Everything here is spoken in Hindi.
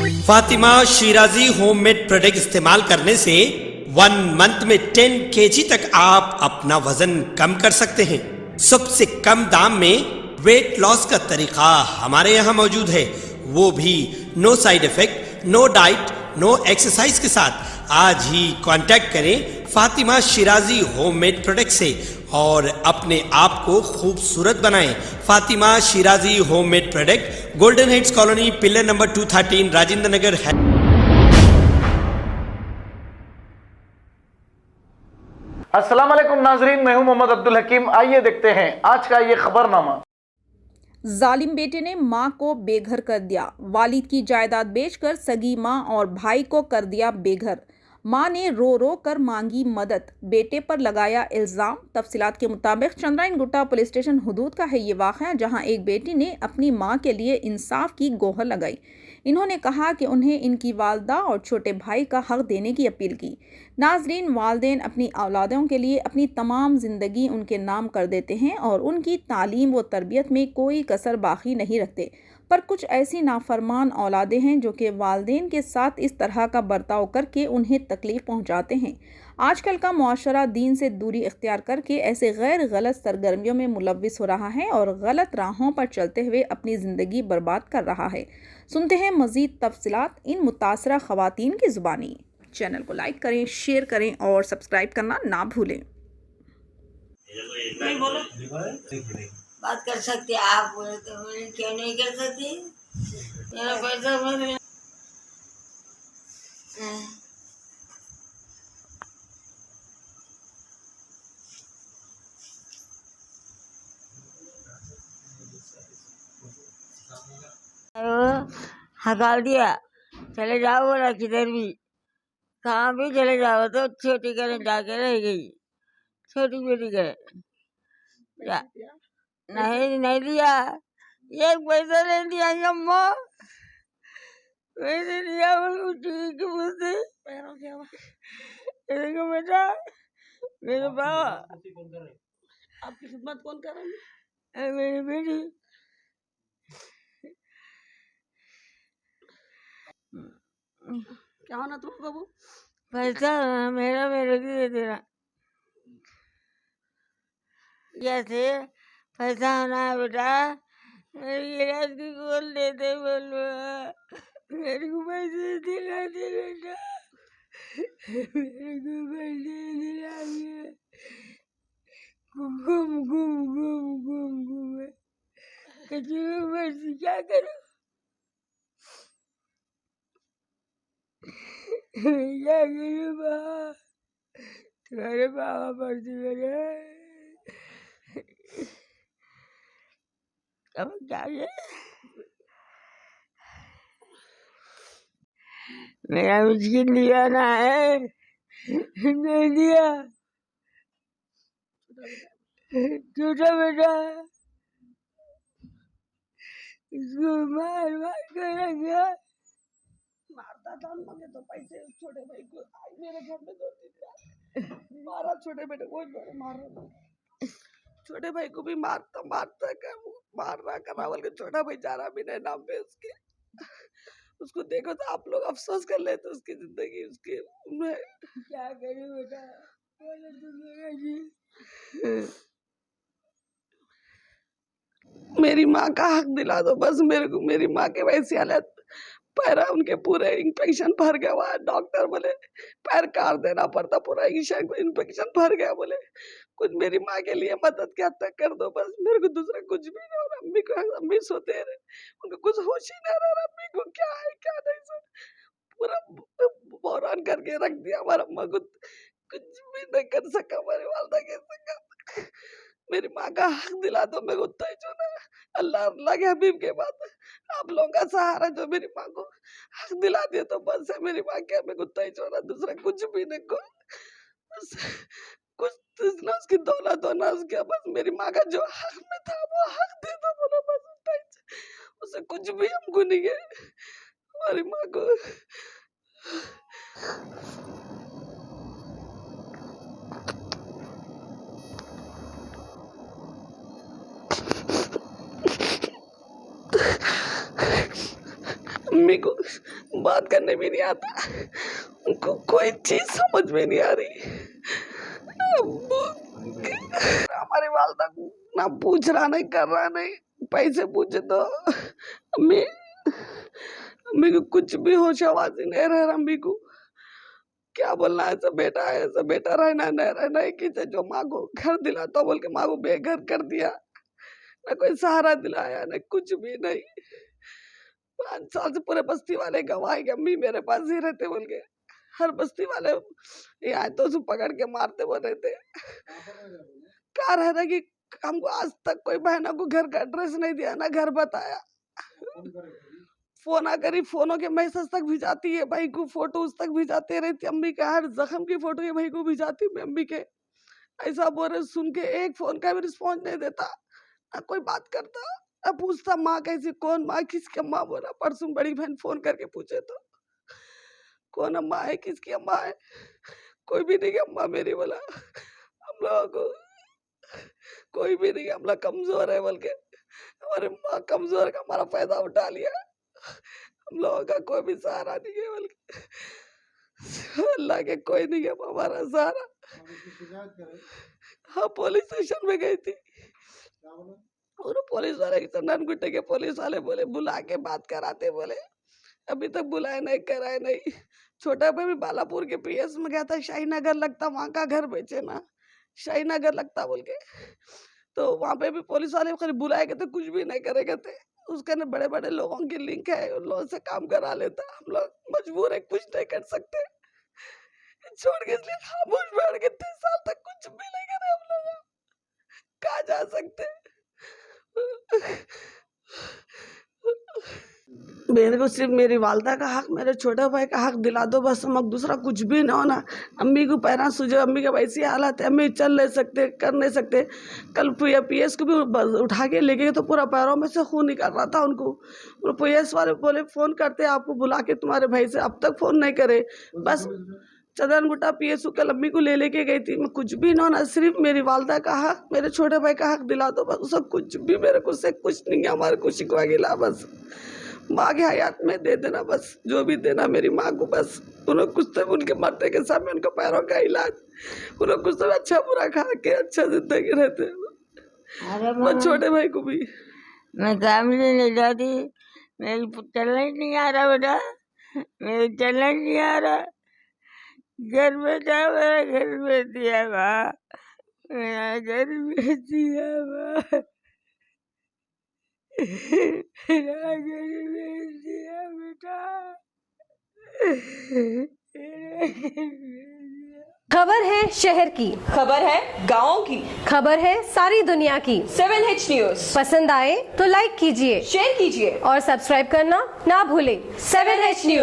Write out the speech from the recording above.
फातिमा शिराजी होममेड प्रोडक्ट इस्तेमाल करने से 1 मंथ में 10 केजी तक आप अपना वजन कम कर सकते हैं। सबसे कम दाम में वेट लॉस का तरीका हमारे यहाँ मौजूद है, वो भी no side effect, no diet, no exercise के साथ। आज ही कांटेक्ट करें फातिमा शिराजी होममेड प्रोडक्ट से और अपने आप को खूबसूरत बनाएं। Fatima Shirazi homemade product, golden heads colony, pillar number 213, Rajendra Nagar है। अस्सलाम वालेकुम नाजरीन, मैं हूं मोहम्मद अब्दुल हकीम। आइए देखते हैं आज का ये खबरनामा। जालिम बेटे ने मां को बेघर कर दिया। वालिद की जायदाद बेचकर सगी मां और भाई को कर दिया बेघर। मां ने रो रो कर मांगी मदद, बेटे पर लगाया इल्जाम। तफसीलात के मुताबिक चंद्रायन गुट्टा पुलिस स्टेशन हुदूद का है ये वाक़या, जहां एक बेटी ने अपनी मां के लिए इंसाफ की गोहर लगाई। इन्होंने कहा कि उन्हें इनकी वालदा और छोटे भाई का हक देने की अपील की। नाजरीन, वालदेन अपनी औलादों के लिए अपनी तमाम ज़िंदगी उनके नाम कर देते हैं और उनकी तालीम व तरबियत में कोई कसर बाकी नहीं रखते, पर कुछ ऐसी नाफरमान औलादें हैं जो कि वालदेन के साथ इस तरह का बर्ताव करके उन्हें तकलीफ़ पहुंचाते हैं। आजकल का मुआशरा दीन से दूरी इख्तियार करके ऐसे गैर गलत सरगर्मियों में मुलव्विस हो रहा है और गलत राहों पर चलते हुए अपनी ज़िंदगी बर्बाद कर रहा है। सुनते हैं मज़ीद तफसीलात इन मुतासरा ख़वातीन की ज़ुबानी। चैनल को लाइक करें, शेयर करें और सब्सक्राइब करना ना भूलें। बात कर सकते आप, बोले तो बोले क्यों नहीं कर सकती। मेरा पैसा भर हकाल दिया, चले जाओ बोला, किधर भी कहाँ भी चले जाओ। तो छोटी करे जाके रह गई, छोटी बेटी करे नहीं दिया, एक पैसा नहीं दिया अम्मा, पैसे दिया मुझसे। देखो बेटा, मेरे बाबा आपकी खिदमत कौन कर रहा है? मेरी बेटी क्या होना तुम बाबू? पैसा मेरा मेरे को दे देना। कैसे पैसा होना है बेटा? मेरी गिलास की खोल देते बोलो, मेरे को पैसे दिला दे बेटा, मेरे को पैसे दिला दे। घूम घूम घूम घूम घूम कचू मर्जी क्या करूं, क्या करूं बाबा, तुम्हारे बाबा मर्जी मेरे। अब क्या है? मेरा मुश्किल दीवाना है, नहीं दिया। छोटा बेटा इसको मार मार कर रखा। मारता था मगे तो पैसे छोटे भाई को मेरे घर में 2-3 बार मारा। छोटे बेटे को मार रहा था, छोटे भाई को भी मारता क्या मार रहा करा बोल के। छोटा भाई जा रहा भी नहीं नाम पे उसके, उसको देखो तो आप लोग अफसोस कर लेते उसकी जिंदगी उसके में। क्या करूं बेटा, मेरी माँ का हक दिला दो बस मेरे को। मेरी माँ के वैसी हालत, पैर उनके पूरे इन्फेक्शन भर गया हुआ है। डॉक्टर बोले पैर काट देना पड़ता, पूरा इन्फेक्शन भर गया। बोले कुछ मेरी माँ के लिए मदद क्या तक कर दो बस, मेरे को दूसरा कुछ भी नहीं हो रहा। अम्मी को अम्मी सोते रहे, उनको कुछ होश ही नहीं रहा अम्मी को क्या है क्या नहीं। सो पूरा बहरान करके रख दिया हमारा अम्मा को, कुछ भी नहीं कर सका हमारे वालदा के सका। मेरी माँ का हक दिला दो मेरे को, तय जो ना अल्लाह अल्लाह के हबीब के बाद आप लोगों का सहारा जो मेरी माँ को हक दिला दिया तो बस है। मेरी माँ के मेरे को तय जो ना, दूसरा कुछ भी नहीं को, कुछ ना उसकी दौलत हो ना उसके, बस मेरी माँ का जो हक में था वो हक दे दो बोलो बस। उसे कुछ भी हमको नहीं है हमारी माँ को। अम्मी को बात करने भी नहीं आता, उनको कोई चीज समझ में नहीं आ रही। हमारी वालदा को ना पूछ रहा नहीं, कर रहा नहीं, पैसे पूछे तो अम्मी को कुछ भी होश आवाज नहीं रह रहा। अम्मी को क्या बोलना है, ऐसा बेटा है, ऐसा बेटा रहना नहीं रहना है कि जो माँ को घर दिलाता बोल के माँ को बेघर कर दिया, ना कोई सहारा दिलाया, ना कुछ भी नहीं। 5 साल से पूरे बस्ती वाले गवाह कि अम्मी मेरे पास ही रहते बोल के, हर बस्ती वाले यहाँ तो उसको पकड़ के मारते बोल रहे थे। कहा रह रहा कि हमको आज तक कोई बहना को घर का एड्रेस नहीं दिया, ना घर बताया। फोन करी, फोनों के मैसेज तक भिजाती है भाई को, फोटोज तक भिजाते रहती। अम्मी का हर जख्म की फोटो ये भाई को भिजाती मैं अम्मी के। ऐसा बोल रहे सुन के एक फोन का भी रिस्पॉन्स नहीं देता, ना कोई बात करता, ना पूछता माँ कैसी, कौन माँ, किसकी अम्मा। बोला परसों बड़ी बहन फोन करके पूछे तो कौन अम्मा है, किसकी अम्मा है, कोई भी नहीं अम्मा मेरी। बोला हम लोगों को कोई भी नहीं, हम लोग कमजोर है बोल के, हमारे माँ कमजोर का हमारा फायदा उठा लिया, हम लोगों का कोई भी सहारा नहीं है बोल के। अल्लाह के कोई नहीं है हमारा सहारा। हाँ पुलिस स्टेशन में गई थी, और पुलिस वाले ननगुट्टे के पुलिस वाले बोले बुला के बात कराते, बोले अभी तक बुलाए नहीं, कराए नहीं। छोटा भाई भी बालापुर के पीएस में गया था, शाही नगर लगता, वहाँ का घर बेचे ना, शाही नगर लगता बोल के, तो वहाँ पे भी पुलिस वाले खाली बुलाए गए थे, कुछ भी नहीं करेंगे थे। उसके अंदर बड़े बड़े लोगों की लिंक है, उन लोगों से काम करा लेता। हम लोग मजबूर है, कुछ नहीं कर सकते, छोड़ के इसलिए खामोश बैठ के 3 साल तक कुछ भी नहीं करे। हम लोग कहाँ जा सकते? मेरे को सिर्फ मेरी वालदा का हक, मेरे छोटे भाई का हक दिला दो बस, हम दूसरा कुछ भी ना होना। अम्मी को पैरा सूझे, अम्मी का वैसी हालत है, अम्मी चल नहीं सकते, कर नहीं सकते। कल पीएस को भी उठा के ले गए तो पूरा पैरों में से खून निकल रहा था उनको। पीएस वाले बोले फोन करते आपको बुला के तुम्हारे भाई से, अब तक फोन नहीं करे। बस चदरनगुट्टा पीएसयू कल अम्मी को ले लेके गई थी। मैं कुछ भी ना होना, सिर्फ मेरी वालदा का हक, मेरे छोटे भाई का हक दिला दो बस, उसका कुछ भी मेरे को से कुछ नहीं है, हमारे को शिकवा गिला बस। माँ के हयात में दे देना बस, जो भी देना मेरी माँ को बस। उन्होंने कुछ तो उनके मरने के समय उनके पैरों का इलाज, उन्होंने कुछ तो अच्छा बुरा खा के अच्छा जिंदगी रहते। मैं छोटे भाई को भी मैं काम नहीं जाती, मेरे चलना ही नहीं आ रहा बेटा, मेरे चलना ही नहीं आ रहा। घर में जा, मेरा घर में दिया माँ, मेरा घर में दिया माँ, मेरा घर में दिया बेटा, खबर है शहर की, खबर है गाँव की, खबर है सारी दुनिया की। 7H न्यूज पसंद आए तो लाइक कीजिए, शेयर कीजिए और सब्सक्राइब करना ना भूलें। 7H news.